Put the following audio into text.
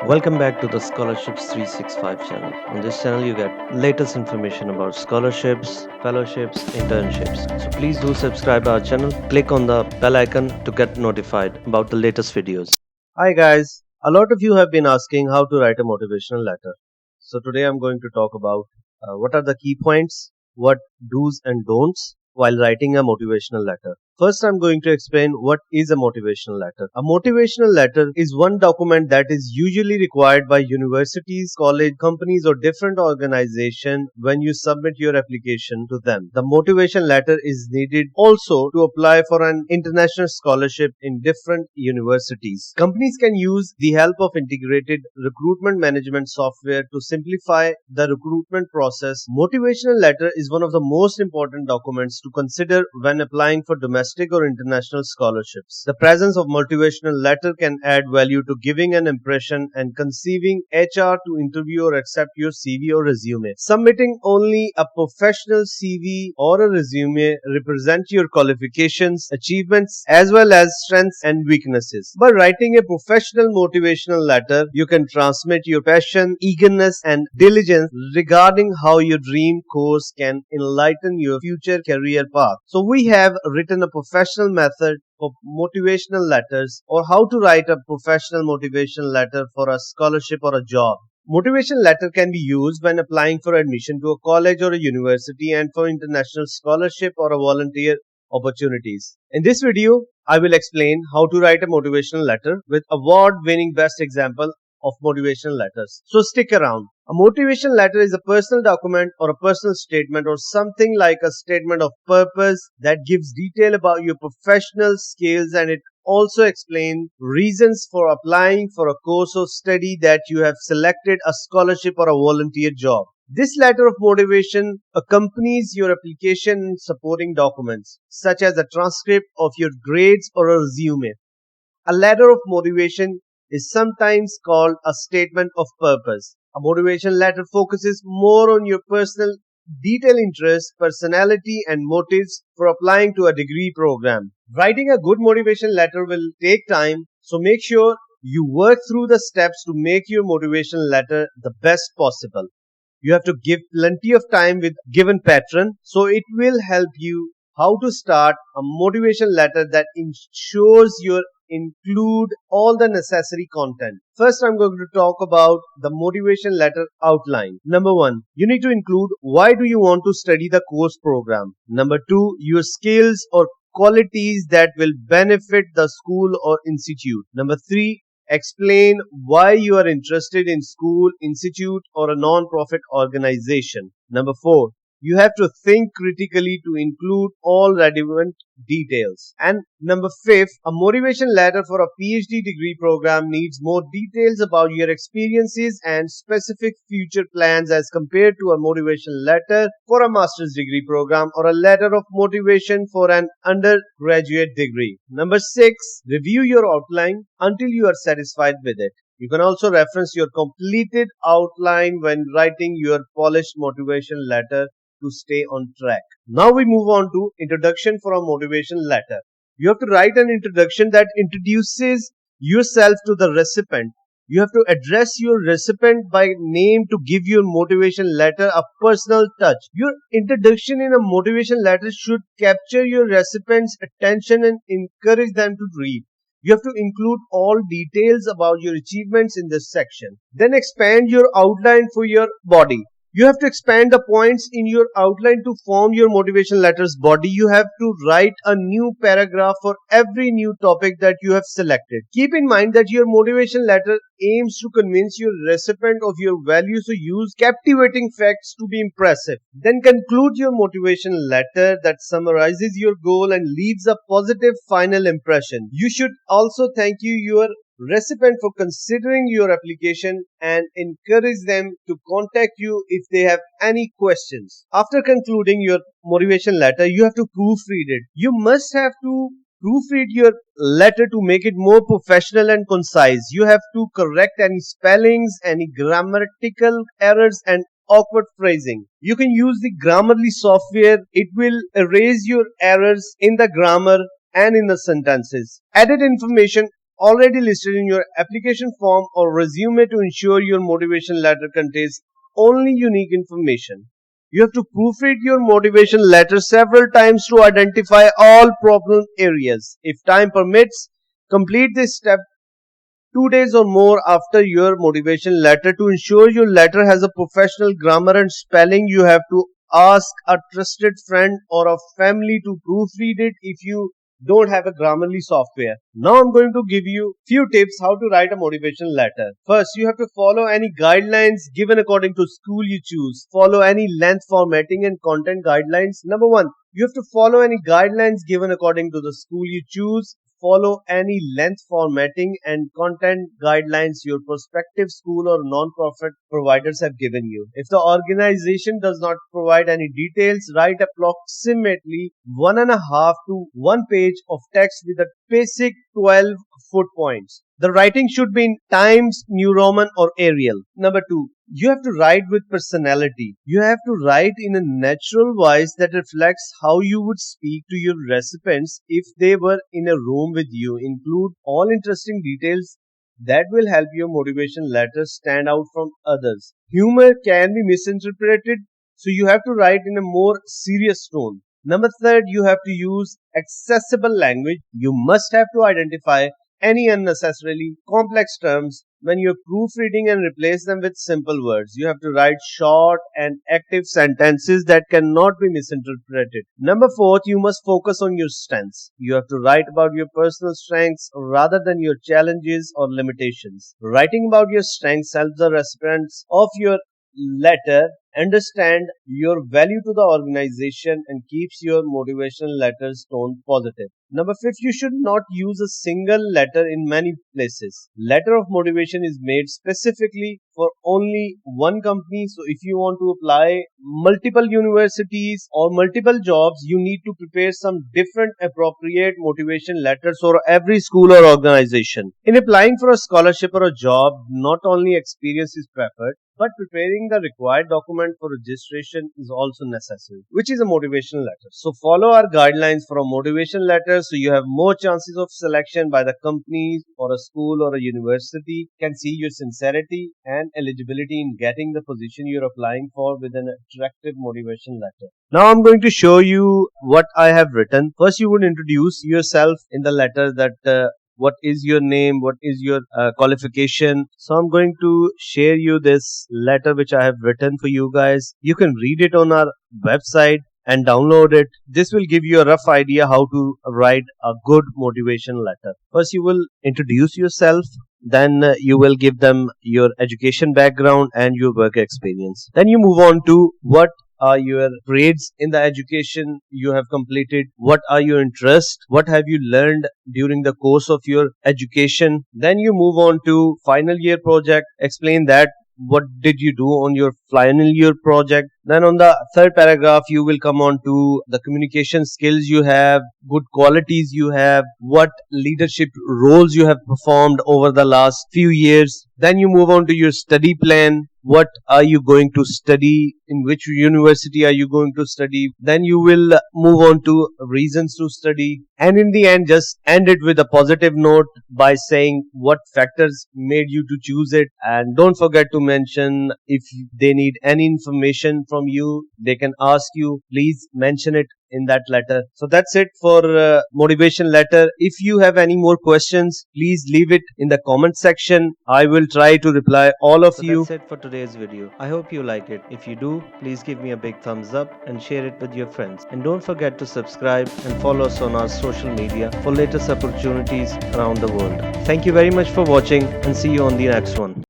Welcome back to the Scholarships 365 channel. On this channel, you get latest information about scholarships, fellowships, internships. So please do subscribe our channel. Click on the bell icon to get notified about the latest videos. Hi guys, a lot of you have been asking how to write a motivational letter. So today I'm going to talk about what are the key points, what do's and don'ts while writing a motivational letter. First, I'm going to explain what is a motivational letter. A motivational letter is one document that is usually required by universities, college, companies, or different organizations when you submit your application to them. The motivation letter is needed also to apply for an international scholarship in different universities. Companies can use the help of integrated recruitment management software to simplify the recruitment process. Motivational letter is one of the most important documents to consider when applying for domestic or international scholarships. The presence of motivational letter can add value to giving an impression and conceiving HR to interview or accept your CV or resume. Submitting only a professional CV or a resume represent your qualifications, achievements, as well as strengths and weaknesses. By writing a professional motivational letter, you can transmit your passion, eagerness, and diligence regarding how your dream course can enlighten your future career path. So we have written a professional method of motivational letters, or how to write a professional motivational letter for a scholarship or a job. Motivation letter can be used when applying for admission to a college or a university and for international scholarship or a volunteer opportunities. In this video, I will explain how to write a motivational letter with award-winning best example of motivational letters. So stick around. A motivation letter is a personal document or a personal statement or something like a statement of purpose that gives detail about your professional skills, and it also explains reasons for applying for a course of study that you have selected, a scholarship, or a volunteer job. This letter of motivation accompanies your application and supporting documents, such as a transcript of your grades or a resume. A letter of motivation is sometimes called a statement of purpose. A motivation letter focuses more on your personal detailed interests, personality, and motives for applying to a degree program. Writing a good motivation letter will take time, so make sure you work through the steps to make your motivation letter the best possible. You have to give plenty of time with given pattern, so it will help you how to start a motivation letter that ensures you include all the necessary content. First, I'm going to talk about the motivation letter outline. Number one, you need to include why do you want to study the course program. Number two, your skills or qualities that will benefit the school or institute. Number three, explain why you are interested in school, institute, or a non-profit organization. Number four, you have to think critically to include all relevant details. And number fifth, a motivation letter for a PhD degree program needs more details about your experiences and specific future plans as compared to a motivation letter for a master's degree program or a letter of motivation for an undergraduate degree. Number six, review your outline until you are satisfied with it. You can also reference your completed outline when writing your polished motivation letter to stay on track. Now we move on to introduction for a motivation letter. You have to write an introduction that introduces yourself to the recipient. You have to address your recipient by name to give your motivation letter a personal touch. Your introduction in a motivation letter should capture your recipient's attention and encourage them to read. You have to include all details about your achievements in this section. Then expand your outline for your body. You have to expand the points in your outline to form your motivation letter's body. You have to write a new paragraph for every new topic that you have selected. Keep in mind that your motivation letter aims to convince your recipient of your value, so use captivating facts to be impressive. Then conclude your motivation letter that summarizes your goal and leaves a positive final impression. You should also thank your recipient for considering your application and encourage them to contact you if they have any questions. After concluding your motivation letter, you have to proofread it. You must have to proofread your letter to make it more professional and concise. You have to correct any spellings, any grammatical errors, and awkward phrasing. You can use the Grammarly software. It will erase your errors in the grammar and in the sentences. Added information already listed in your application form or resume to ensure your motivation letter contains only unique information. You have to proofread your motivation letter several times to identify all problem areas. If time permits, complete this step 2 days or more after your motivation letter. To ensure your letter has a professional grammar and spelling, you have to ask a trusted friend or a family to proofread it if you don't have a Grammarly software. Now I'm going to give you few tips how to write a motivation letter. First, you have to follow any guidelines given according to school you choose. Follow any length, formatting and content guidelines. Number 1, you have to follow any guidelines given according to the school you choose. Follow any length, formatting and content guidelines your prospective school or non-profit providers have given you. If the organization does not provide any details, write approximately 1.5 to 1 page of text with a basic 12-foot points. The writing should be in Times New Roman or Arial. Number 2, you have to write with personality. You have to write in a natural voice that reflects how you would speak to your recipients if they were in a room with you. Include all interesting details that will help your motivation letter stand out from others. Humor can be misinterpreted, so you have to write in a more serious tone. Number third, you have to use accessible language. You must have to identify any unnecessarily complex terms when you're proofreading and replace them with simple words. You have to write short and active sentences that cannot be misinterpreted. Number fourth, you must focus on your strengths. You have to write about your personal strengths rather than your challenges or limitations. Writing about your strengths helps the recipients of your letter understand your value to the organization and keeps your motivational letters tone positive. Number 5, you should not use a single letter in many places. Letter of motivation is made specifically for only one company. So if you want to apply multiple universities or multiple jobs, you need to prepare some different appropriate motivation letters for every school or organization. In applying for a scholarship or a job, not only experience is preferred, but preparing the required document for registration is also necessary, which is a motivation letter. So follow our guidelines for a motivation letter so you have more chances of selection by the companies or a school or a university can see your sincerity and eligibility in getting the position you're applying for with an attractive motivation letter. Now I'm going to show you what I have written. First, you would introduce yourself in the letter that what is your name, what is your qualification. So I'm going to share you this letter which I have written for you guys. You can read it on our website and download it. This will give you a rough idea how to write a good motivation letter. First, you will introduce yourself. Then you will give them your education background and your work experience. Then you move on to what are your grades in the education you have completed, what are your interests, what have you learned during the course of your education. Then you move on to final year project, explain that what did you do on your final year project. Then on the third paragraph you will come on to the communication skills you have, good qualities you have, what leadership roles you have performed over the last few years. Then you move on to your study plan. What are you going to study? In which university are you going to study? Then you will move on to reasons to study. And in the end, just end it with a positive note by saying what factors made you to choose it. And don't forget to mention if they need any information from you, they can ask you. Please mention it in that letter. So that's it for motivation letter. If you have any more questions, please leave it in the comment section. I will try to reply all of you. That's it for today's video. I hope you like it. If you do, please give me a big thumbs up and share it with your friends. And don't forget to subscribe and follow us on our social media for latest opportunities around the world. Thank you very much for watching and see you on the next one.